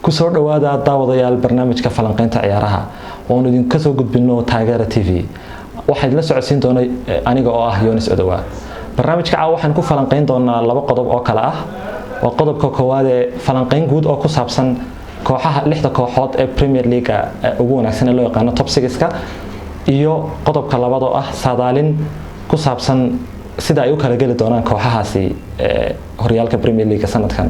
kusoo dhawaada daawadayaal barnaamijka falanqaynta ciyaaraha oo aan idin ka soo gudbino Taageera TV. waxaan la socodsiin doonay aniga oo ah Yoonis Odawa. barnaamijka waxaan ku falanqayn doonaa laba qodob oo kala ah. waa qodobka koowaad ee falanqayn guud oo ku saabsan kooxaha lixda kooxood ee Premier League ugu wanaagsan ee loo yaqaan top 6ka iyo qodobka labaad oo ah saadaalin ku saabsan sida ay u kala gali doonaan kooxahaasi horyaalka Premier League sanadkan.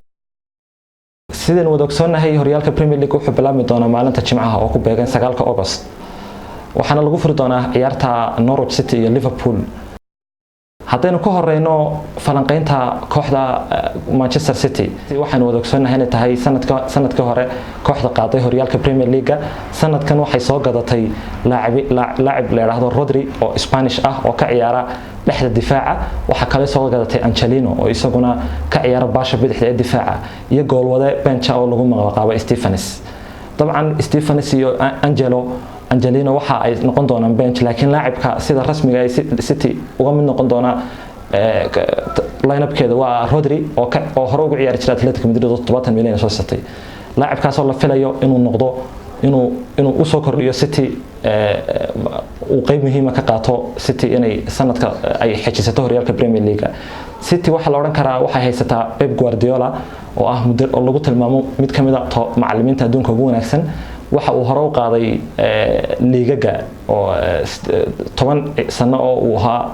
sideen wada ogsoonahay horyaalka Premier League wuxuu bilaabmi doonaa maalinta Jimcaha oo ku beegan 9 August. waxaana lagu furi doonaa ciyaarta Norwich City iyo Liverpool. haddaynu ka horeyno falanqaynta kooxda Manchester City waxaan wada ogsoonahay inay tahay sanadka hore kooxda qaaday horyaalka Premier League. sanadkan waxay soo gadatay laacib la yiraahdo Rodri oo Spanish ah oo ka ciyaara dhexda difaaca. waxa kale soo gadatay Angelino oo isaguna ka ciyaara baasha bidixda ee difaaca iyo goolwade bench oo lagu magacaabo Stephens. dabcan Stephens iyo Angelino waxa ay noqon doonaan bench laakiin laacibka sida rasmiga ay City uga mid noqon doona line-upkeeda waa Rodri oo hore ugu ciyaari jiray Atletico Madrid 70 milyan soo satay. laacibkaas oo la filayo inuu noqdo inuu u soo kordhiyo City uu qayb muhiim ah ka qaato City inay sanadka ay xajisato horyaalka Premier League. City waxa la oran karaa waxay haysataa Pep Guardiola oo ah mudir oo lagu tilmaamo mid kamid ah macallimiinta adduunka ugu wanaagsan. waxa uu hore u qaaday liigaga oo 10 sano oo uu ahaa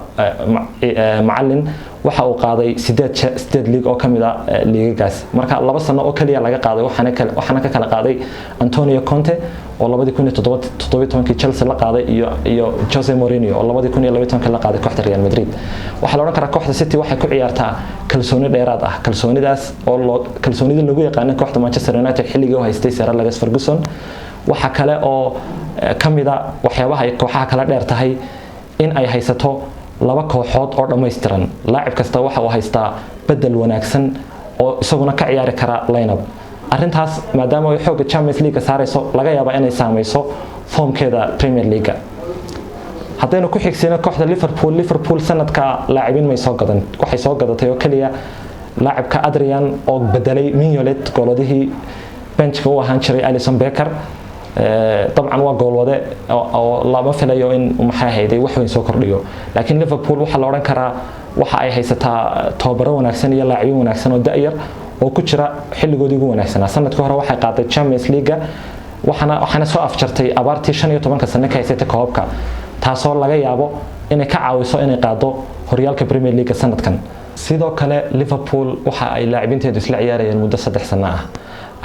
macallin. waxa uu qaaday 8 league oo kamid ah liigagaas. marka 2 sano oo kaliya laga qaaday waxaana ka kala qaaday Antonio Conte oo 2017 Chelsea la qaaday iyo Jose Mourinho oo 2022 la qaaday kooxda Real Madrid. waxa la oran karaa kooxda City waxay ku ciyaartaa kalsooni dheeraad ah. kalsoonidaas oo kalsoonida lagu yaqaan kooxda Manchester United xilligii uu haystay Sir Alex Ferguson. waxa kale oo kamida waxyaabaha ay kooxaha kala dheer tahay in ay haysato laba kooxood oo dhameystiran. laacib kasta waxa uu haystaa bedel wanaagsan oo isaguna ka ciyaari kara line-up. arintaas maadaama ay xooga Champions League saarayso laga yaabaa inay saameyso formkeeda Premier League. haddaynu ku xigsino kooxda Liverpool sanadka laacibin may soo gadan. waxay soo gadatay oo kaliya laacibka Adrian oo bedelay Mignolet gooladihii benchka u ahaan jiray Alisson Becker. طبعا waa goolwade oo lama filayo in maxay hayday wax weyn soo kordhiyo. laakiin Liverpool waxa la oran karaa waxa ay haysataa tababaro wanaagsan iyo laacib wanaagsan oo da'yar oo ku jira xilligoodii ugu wanaagsan. sanadkii hore waxay qaaday Champions League waxaana soo afjartay abaartii 15 sano ka haysatay koobka taasoo laga yaabo inay ka caawiso inay qaado horyaalka Premier League sanadkan. sidoo kale Liverpool waxa ay laacibinteedu isla ciyaarayeen muddo 3 sano ah.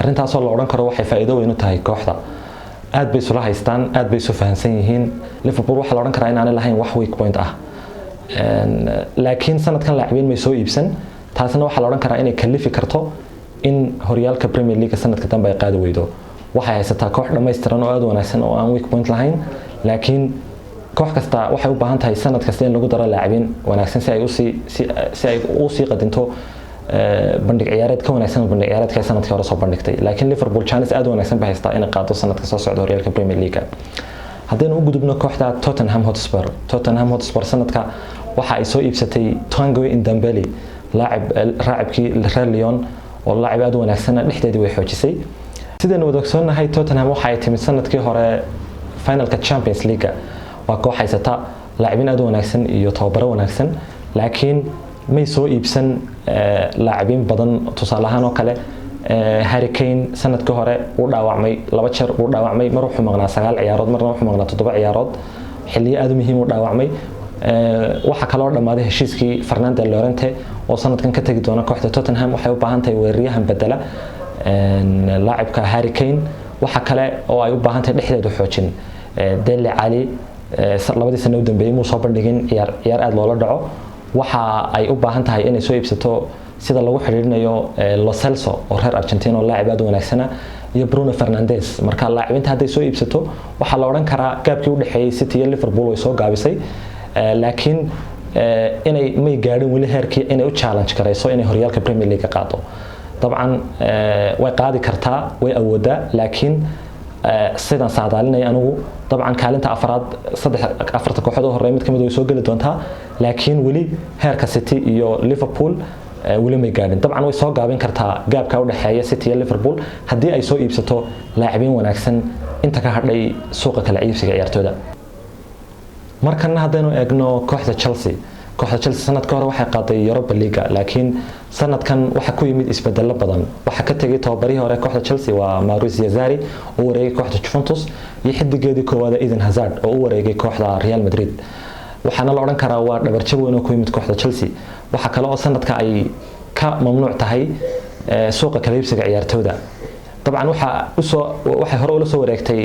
arintaas oo la oran karo waxay faa'iido weyn u tahay kooxda. aad bay soo haystaan aad bay soo fahansan yihiin. Liverpool waxa la oran karaa in aan lahayn wax weak point ah. laakiin sanadkan laacibin may soo iibsan taasna waxa la oran karaa inay kalifi karto in horyaalka Premier League sanadka dambe ay qaadi weydo. waxay haysataa koox dhameystiran oo aad wanaagsan oo aan weak point lahayn. laakiin koox kasta waxay u baahan tahay sanad kasta in lagu daro laacibin wanaagsan si ay u sii qadinto bandhig ciyaareed ka wanaagsan bandhig ciyaareedka sanadkii hore soo bandhigtay. laakiin Liverpool chance aad wanaagsan bay haystaa inay qaado sanadka soo socda horyaalka Premier League. haddaynu u gudubno kooxda Tottenham Hotspur sanadka waxa ay soo iibsatay Tanguy Ndombele laacibkii Real Lyon oo laacib aad wanaagsan dhexdeedii way xoojisay. sideen wada ogsoonahay Tottenham waxa ay timid sanadkii hore finalka Champions League. waa koox haysata laacibin aad wanaagsan iyo tababaro wanaagsan laakiin may soo iibsan laacibin badan. tusaale ahaan oo kale Harry Kane sanadkii hore uu dhaawacmay 2 jeer uu dhaawacmay mar wuxuu maqnaa 9 ciyaarood marna wuxuu maqnaa 7 ciyaarood xilliyo aad muhiim u dhaawacmay. waxa kale oo dhamaaday heshiiskii Fernando Llorente oo sanadkan ka tagi doona kooxda Tottenham. waxay u baahan tahay weeraryahan bedela laacibka Harry Kane. waxa kale oo ay u baahan tahay dhexdeeda xoojin. Dele Alli labadii sano u dambeeyay muu soo bandhigin ciyaar aad loola dhaco. waxa ay u baahan tahay inay soo iibsato sida lagu xiriirinayo Lo Celso oo reer Argentina oo laacib aad wanaagsan iyo Bruno Fernandes. marka laacibinta haday soo iibsato waxa la oran karaa gaabkii u dhaxeeyay City iyo Liverpool way soo gaabisay. laakiin inay may gaadhin wali heerkii inay u challenge karayso inay horyaalka Premier League qaado. dabcan way qaadi kartaa way awoodaa laakiin sidan saadaalinay anigu dabcan kaalinta afarta kooxood oo horeeyay mid kamid ah way soo gali doontaa laakiin wali heerka City iyo Liverpool weli may gaadhin dabcan way soo gaabin kartaa gaabka u dhaxeeya City iyo Liverpool haddii ay soo iibsato لاعبين wanaagsan inta ka hadhay suuqa kala iibsiga ciyaartooyda markana haddaynu eegno kooxda Chelsea sanadka hore waxay qaaday Europa League laakiin sanadkan waxa ku yimid isbedelo badan waxa ka tagay tababarihii hore kooxda Chelsea waa Mauricio Sarri oo wareegay kooxda Juventus iyo xidigeedii koowaad Eden Hazard oo wareegay kooxda Real Madrid waxaana la oran karaa waa dhabarjab weyn oo ku yimid kooxda Chelsea waxa kale oo sanadka ay ka mamnuuc tahay suuqa kala iibsiga ciyaartooyda dabcan waxa hore ula soo wareegtay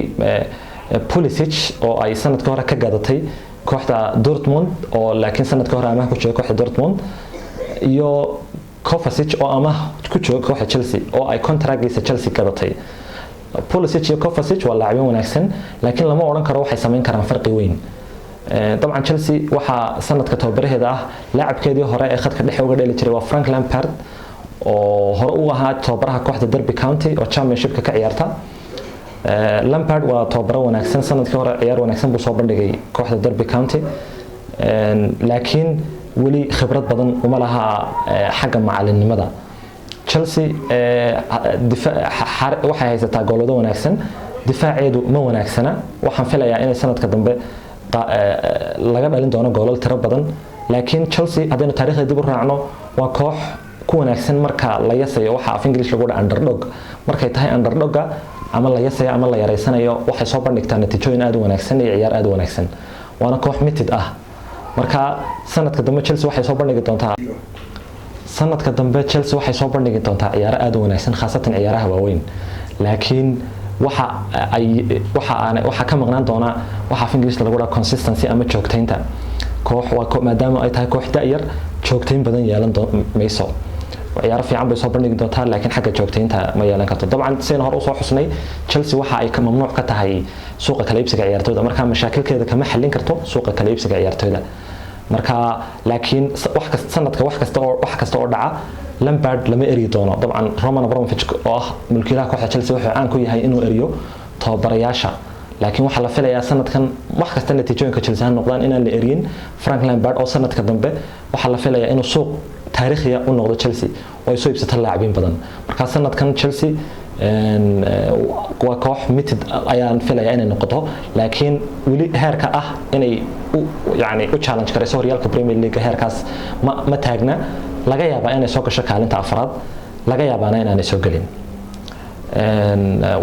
Pulisic oo ay sanadka hore ka gadatay kooxda Dortmund oo laakiin sanadka hore amaah ku joogay kooxda Dortmund iyo Kovacic oo amaah ku joogay kooxda Chelsea oo ay contractgiisa Chelsea gadatay Pulisic iyo Kovacic waa لاعبين wanaagsan laakiin lama oran karo waxay sameyn karaan farqi weyn طبعا Chelsea waxa sanadka tababaraheeda ah laacibkeedii hore ee khadka dhexe uga dheeli jiray waa Frank Lampard oo hore u ahaa tababaraha kooxda Derby County oo Championship-ka ka ciyaarta Lampard waa tababaro wanaagsan sanadkii hore ciyaar wanaagsan buu soo bandhigay kooxda Derby County laakiin weli khibrad badan uma laha xagga macalinimada Chelsea waxay haysataa goolado wanaagsan difaaceedu ma wanaagsana waxaan filayaa inay sanadka dambe laga dhalin doono goolal tiro badan laakiin Chelsea hadaynu taariikhda dib u raacno waa koox ku wanaagsan marka la yasayo waxa af English lagu dhaho underdog markay tahay underdog ama la yasayo ama la yareysanayo waxay soo bandhigtaa natiijooyin aad u wanaagsan iyo ciyaar aad u wanaagsan waana koox mitid ah marka sanadka dambe Chelsea waxay soo bandhigi doontaa ciyaar aad u wanaagsan khaasatan ciyaaraha waaweyn laakiin waxa ka maqnaan doona waxa af English lagu dhaho consistency ama joogtaynta koox maadaama ay tahay koox da'yar joogtayn badan yeelan mayso ciyaar fiican bay soo bandhigi doontaa laakiin xagga joogtaynta ma yeelan karto dabcan seen hore u soo xusnay Chelsea waxa ay ka mamnuuc ka tahay suuqa kala iibsiga ciyaartooyda marka mashaakilkeeda kama xallin karto suuqa kala iibsiga ciyaartooyda marka laakiin wax kasta oo dhaca Lampard lama eri doono dabcan Roman Abramovich oo ah mulkiilaha kooxda Chelsea wuxuu caan ku yahay inuu eriyo tababarayaasha laakiin waxa la filayaa sanadkan wax kasta natiijooyinka Chelsea noqdaan inaan la eriyin Frank Lampard oo sanadka dambe waxa la filayaa inuu suuq taariikhiya u noqdo Chelsea oo ay soo iibsato لاعبين badan marka sanadkan Chelsea waa koox mitid ayaan filayaa inay noqoto laakiin weli heerka ah inay u challenge karayso horyaalka Premier League heerkaas ma taagna laga yaabaa inay soo gasho kaalinta afraad laga yaabaa inaanay soo galin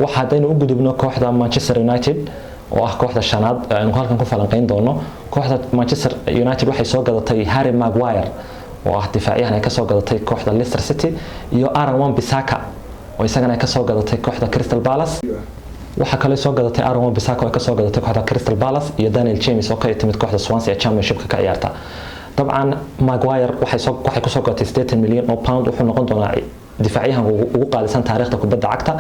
waxa hadaynu u gudubno kooxda Manchester United oo ah kooxda shanaad aan halkan ku falanqeyn doono kooxda Manchester United waxay soo gadatay Harry Maguire oo ah difaaciyahan ay ka soo gadatay kooxda Leicester City iyo Aaron Wan-Bissaka oo isagana ay ka soo gadatay kooxda Crystal Palace waxa kale soo gadatay Aaron Wan-Bissaka oo ka soo gadatay kooxda Crystal Palace iyo Daniel James oo ka timid kooxda Swansea ee Championship-ka ka ciyaarta dabcan Maguire waxay ku soo gadatay 80 milyan oo pound wuxuu noqon doonaa difaaciyahan ugu qaalisan taariikhda kubadda cagta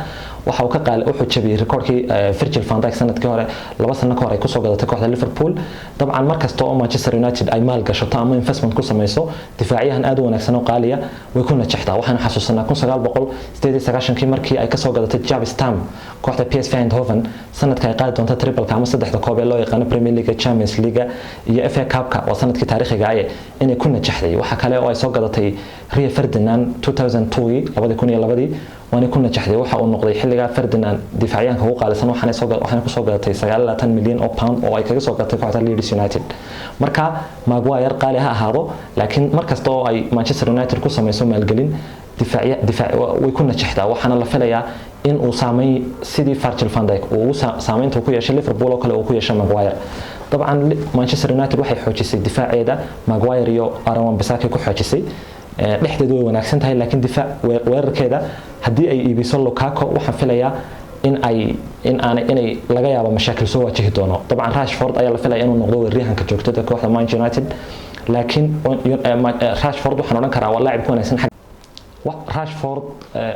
waxa uu ka wuxuu jabiyay rikoorkii Virgil van Dijk sanadkii hore 2 sano ka hor ay ku soo gadatay kooxda Liverpool dabcan markasta oo Manchester United ay maal gashato ama investment ku sameeyso difaaciyahan aad u wanaagsan oo qaaliya way ku najixtaa waxaan xasuusanaa 1998 markii ay ka soo gadatay Javi Stam kooxda PSV Eindhoven sanadka ay qaadi doonto triple ama saddexda koob ee loo yaqaan Premier League Champions League iyo FA Cup-ka oo sanadkii taariikhiga ah inay ku najixday waxa kale oo ay soo gadatay Rio Ferdinand 2002 waana ku najaxday waxa uu noqday xilliga Ferdinand difaaciyaanka ugu qaalisan waxaan ku soo gadatay 9 milyan oo pound oo ay kaga soo gatay kooxda Leeds United marka Maguire qaali ha ahaado laakiin markasta oo ay Manchester United ku sameeyso maalgelin difaac way ku najaxdaa waxaana la filayaa in uu saameey sidii Virgil van Dijk uu saameynta ku yeeshay Liverpool oo kale uu ku yeeshay Maguire dabcan Manchester United waxay xoojisay difaaceeda Maguire iyo Aaron Wan-Bissaka ku xoojisay dhexdeedu way wanaagsan tahay laakiin difaac weerarkeeda hadii ay iibiso Lukaku waxaan filayaa inay laga yaabo mashaakil soo wajihi doono dabcan Rashford ayaa la filayaa inuu noqdo weeraryahanka joogtada kooxda Manchester United laakiin Rashford waxaan oran karaa waa laacib ku wanaagsan Rashford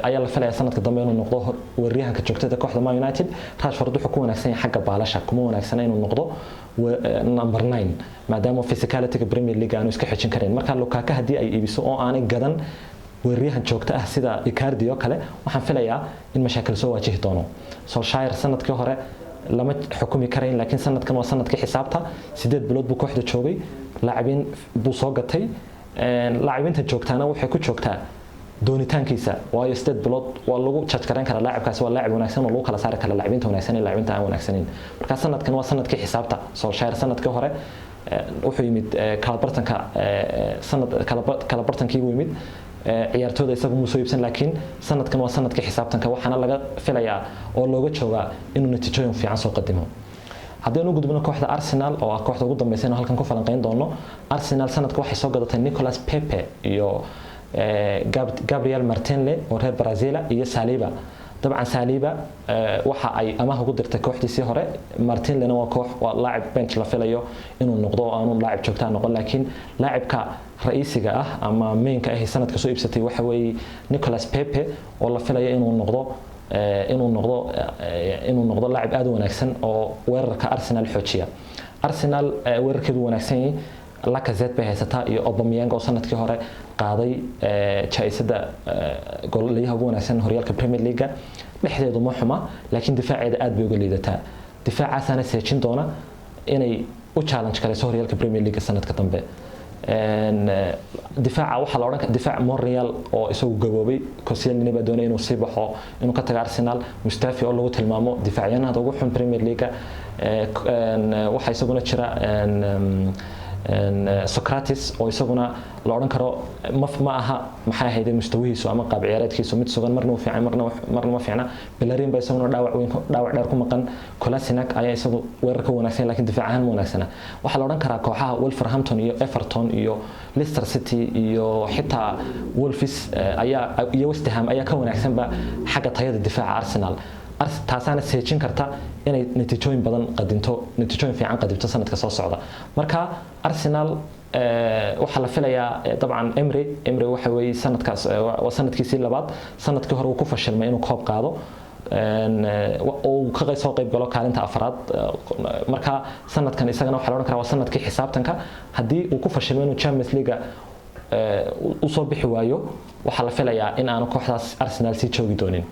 ayaa la filayaa sanadka dambe inuu noqdo weeraryahanka joogtada kooxda Man United Rashford wuxuu ku wanaagsan yahay xagga baalasha kuma wanaagsan inuu noqdo number 9 maadaama physicality-ga Premier League aanu iska xijin karin marka Lukaku hadii ay iibiso oo aanay gadan weeraryahan joogto ah sida Icardi oo kale waxaan filayaa in mashaakil soo wajihi doono Solskjaer sanadkii hore lama xukumi karayn laakiin sanadkan waa sanadkii xisaabta 8 bilood buu kooxda joogay لاعبين buu soo gatay لاعبinta joogtaana waxay ku joogtaa doonitaankiisa waayo state bilood waa lagu jajkaran kara laacibkaas waa laacib wanaagsan oo lagu kala saari kara laacibinta wanaagsan iyo laacibinta aan wanaagsaneyn marka sanadkan waa sanadkii xisaabta Solskjaer sanadkii hore wuxuu yimid kala bartanka sanad kala bartankii uu yimid ciyaartooyda isagu ma soo iibsan laakiin sanadkan waa sanadkii xisaabtanka waxaana laga filayaa oo looga joogaa inuu natiijooyin fiican soo qadimo haddii uu gudbino kooxda Arsenal oo ah kooxda ugu dambeysay halkan ku falanqeyn doono Arsenal sanadka waxay soo gadatay Nicolas Pepe iyo Gabriel Martinelli oo reer Brazil iyo Saliba طبعا Saliba waxa ay amaah ugu dirtay kooxdiisii hore Martinelli waa koox waa laacib bench la filayo inuu noqdo aanu laacib joogta noqon laakiin laacibka ra'iisiga ah ama mainka ah sanadka soo iibsatay waxa weey Nicolas Pepe oo la filayo inuu noqdo laacib aad u wanaagsan oo weerarka Arsenal xoojiya Arsenal weerarkeedu wanaagsan yahay Lacazette bay haysataa iyo Aubameyang oo sanadkii hore qaaday jaayisada goolayaha ugu wanaagsan horyaalka Premier League dhexdeedu ma xuma laakiin difaaceeda aad bay uga liidataa difaacaasana seejin doona inay u challenge karayso horyaalka Premier League sanadka dambe difaaca waxa la oran difaac Montreal oo isagu gaboobay Koscielny baa doonay inuu sii baxo inuu ka tago Arsenal Mustafi oo lagu tilmaamo difaacyada ugu xun Premier League waxa isaguna jira Socrates oo isaguna la oran karo ma aha maxay ahayd mustawihiisu ama qaab ciyaareedkiisu mid sugan marna uu fiican marna ma fiicna Bellerin baa isaguna dhaawac dheer ku maqan Kolasinac ayaa isagu weerarka wanaagsan laakiin difaac ahaan wanaagsan waxa la oran karaa kooxaha Wolverhampton iyo Everton iyo Leicester City iyo xitaa Wolves iyo West Ham ayaa ka wanaagsan ba xagga tayada difaaca Arsenal taasana seejin karta inay natiijooyin badan qadinto natiijooyin fiican qadibto sanadka soo socda marka Arsenal waxa la filayaa dabcan Emery waxa weey sanadkaas waa sanadkiisii labaad sanadkii hore uu ku fashilmay inuu koob qaado oo ka soo qayb galo kaalinta afraad marka sanadkan isagana waxa la oran karaa waa sanadkii xisaabtanka hadii uu ku fashilmay inuu Champions League u soo bixi waayo waxa la filayaa in aanu kooxdaas Arsenal sii joogi doonin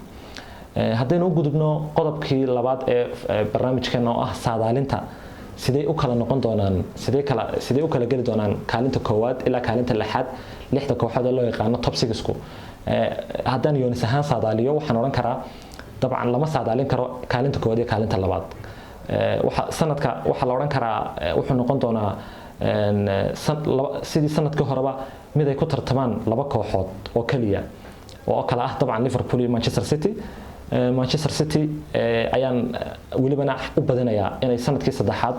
haddii uu gudubno qodobkii labaad ee barnaamijkeena oo ah saadaalinta sidee u kala noqon doonaan sidee u kala gali doonaan kaalinta koowaad ilaa kaalinta lixaad lixda kooxood ee loo yaqaan top 6ku haddaan Yonis ahaan saadaaliyo waxaan oran karaa dabcan lama saadaalin karo kaalinta koowaad iyo kaalinta labaad sanadka waxa la oran karaa wuxuu noqon doonaa sidii sanadkii horeba mid ay ku tartamaan laba kooxood oo kaliya oo kala ah dabcan Liverpool iyo Manchester City ayaan welibana u badinayaa inay sanadkii saddexaad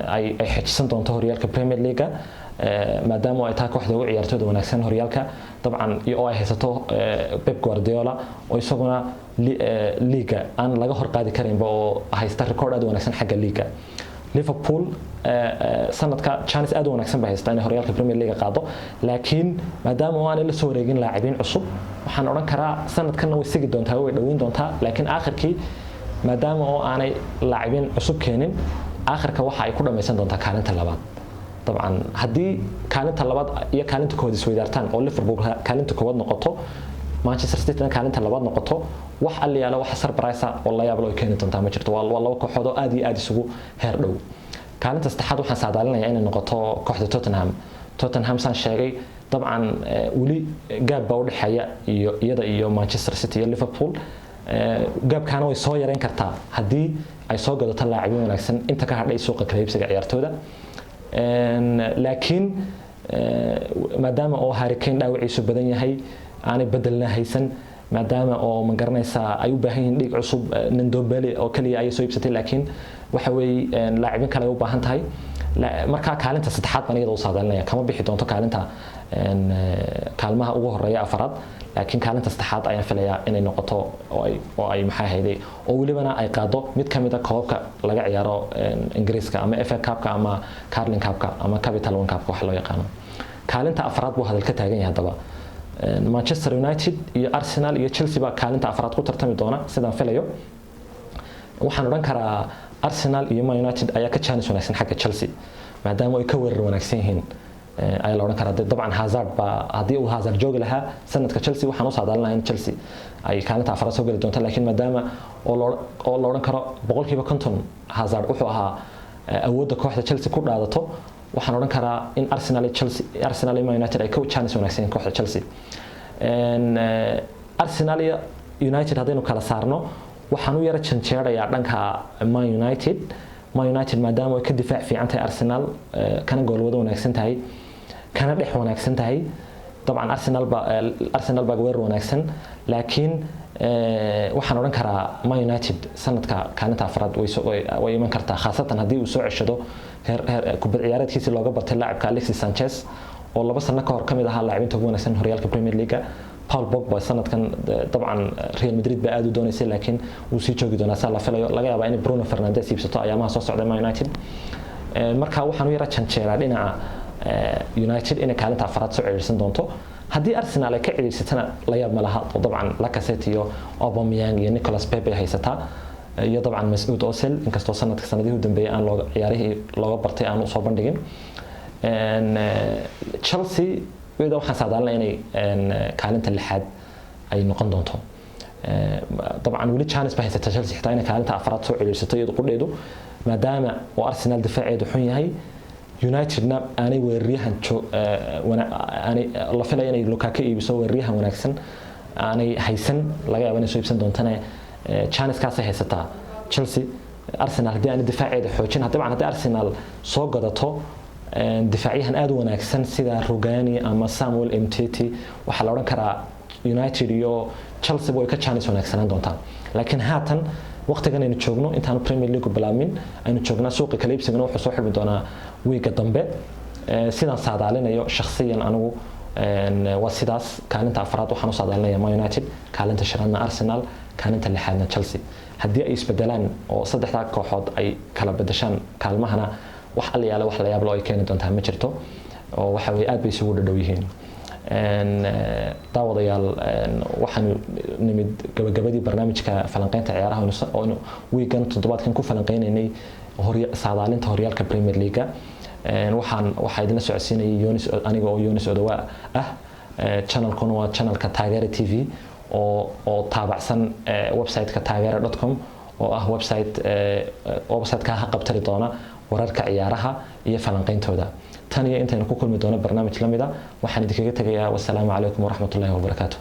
ay xajisan doonto horyaalka Premier League maadaama ay tahay kooxda ugu ciyaartooyda wanaagsan horyaalka dabcan iyo ay haysato Pep Guardiola oo isaguna liiga aan laga hor qaadi karin oo haysta record aad wanaagsan xagga liiga Liverpool sanadka chance aad wanaagsan bay haystaan horyaalka Premier League qaado laakiin maadaama aan la soo wareegin laacibiin cusub waxaan oran karaa sanadkan way sigi doontaa way dhaweyn doontaa laakiin aakhirkii maadaama oo aanay laacibiin cusub keenin aakhirka waxa ay ku dhameysan doontaa kaalinta labaad dabcan hadii kaalinta labaad iyo kaalinta koowaad isweydaartaan oo Liverpool kaalinta koowaad noqoto Manchester City kaalinta labaad noqoto wax aliyaala wax surprise oo la yaab loo keeni doontaa ma jirto waa laba kooxood oo aad iyo aad isugu heer dhow kaalinta saddexaad waxaan saadaalinayaa inay noqoto kooxda Tottenham san sheegay dabcan wali gaab baa u dhaxaya iyada iyo Manchester City iyo Liverpool gaabkaana way soo yareen kartaa hadii ay soo gadato laacibiin wanaagsan inta ka hadhay suuqa kala iibsiga ciyaartooyda laakiin maadaama oo Harry Kane dhaawaciisu badan yahay aanay bedelna haysan maadaama oo ma garanaysa ay u baahan yihiin dhig cusub Ndombele oo kaliya ay soo iibsatay laakiin waxa weey laacibin kale u baahan tahay marka kaalinta saddexaad baan iyada u saadaalinaya kama bixi doonto kaalinta kaalmaha ugu horeeya afraad laakiin kaalinta saddexaad ayaan filayaa inay noqoto oo ay maxay hayday oo welibana ay qaado mid kamid ah koobka laga ciyaaro Ingiriiska ama FA Cup-ka ama Carling Cup-ka ama Capital One Cup-ka wax loo yaqaan kaalinta afraad buu hadal ka taagan yahay hadaba Manchester United iyo Arsenal iyo Chelsea baa kaalinta afraad ku tartami doona sidaan filayo waxaan oran karaa Arsenal iyo Man United ayaa ka chance wanaagsan xagga Chelsea maadaama ay ka weerar wanaagsan yihiin ay la oran karaa dabcan Hazard ba hadii uu Hazard joogi lahaa sanadka Chelsea waxaan u saadaalinayaa in Chelsea ay kaalinta afraad soo gali doonto laakiin maadaama oo la oran karo boqolkiiba 50 Hazard wuxuu ahaa awoodda kooxda Chelsea ku dhaadato waxaan oran karaa in Arsenal iyo Chelsea Arsenal iyo Man United ay ka chance wanaagsan kooxda Chelsea Arsenal iyo United hadaynu kala saarno waxaan u yara janjeerayaa dhanka Man United maadaama ay ka difaac fiican tahay Arsenal kana gool wada wanaagsan tahay kana dhex wanaagsan tahay طبعا Arsenal baa weer wanaagsan laakiin waxaan oran karaa Man United sanadka kaalinta afraad way iman kartaa khaasatan hadii uu soo ceshado heer kubad ciyaareedkiisa looga bartay laacibka Alexis Sanchez oo 2 sano ka hor kamid ahaa laacibinta ugu wanaagsan horyaalka Premier League Paul Pogba sanadkan طبعا Real Madrid baa aad u doonaysay laakiin uu sii joogi doonaa saa la filayo laga yaabaa in Bruno Fernandes iibsato ayaamaha soo socda Man United marka waxaan u yara janjeeraa dhinaca United in kaalinta afraad soo celisan doonto hadii Arsenal ay ka celiysatana la yaab ma laha طبعا Lacazette iyo Aubameyang iyo Nicolas Pepe haysataa iyo طبعا Mesut Ozil inkastoo sanadihii u dambeeyay aan looga bartay aan u soo bandhigin Chelsea waxaan saadaalnaa inay kaalinta lixaad ay noqon doonto طبعا weli chance ba haysata Chelsea xitaa inay kaalinta afraad soo celisato iyadoo qudheedu maadaama oo Arsenal difaaceedu xun yahay Unitedna aanay weeraryahan la filayo inay Lukaku iibiso weeraryahan wanaagsan aanay haysan laga yaabo inay soo iibsan doontana chance kaas haysataa Chelsea Arsenal hadii aan difaaceedu xoojin hadii Arsenal soo gadato difaaciyahan aad u wanaagsan sida Rugani ama Samuel Umtiti waxa la oran karaa United iyo Chelsea way ka chance wanaagsanaan doontaan laakiin haatan waqtigan aynu joogno intaan Premier League bilaamin aynu joognaa suuqa kala iibsigana wuxuu soo xirmi doonaa weeka dambe sidaan saadaalinayo shakhsiyan anigu waa sidaas kaalinta afraad waxaan u saadaalinayaa Man United kaalinta shanaadna Arsenal kaalinta lixaadna Chelsea hadii ay isbedelaan oo saddexda kooxood ay kala bedeshaan kaalmahana wax la yaab loo ay keeni doontaa ma jirto oo waxa way aad bay isugu dhadhow yihiin daawadayaal waxaan nimid gabagabadii barnaamijka falanqeynta ciyaaraha oo weekan toddobaadkan ku falanqeynaynay saadaalinta horyaalka Premier League waxaa idin socodsiinayay aniga oo Yonis Odawa channelkuna waa channelka Taageera TV oo taabacsan website-ka taageera.com oo ah website-ka qabtari doona wararka ciyaaraha iyo falanqeyntooda tan iyo intaynu ku kulmi doono barnaamij lamida waxaan idinkaga tagayaa wassalaamu calaykum waraxmatullaahi wabarakaatuh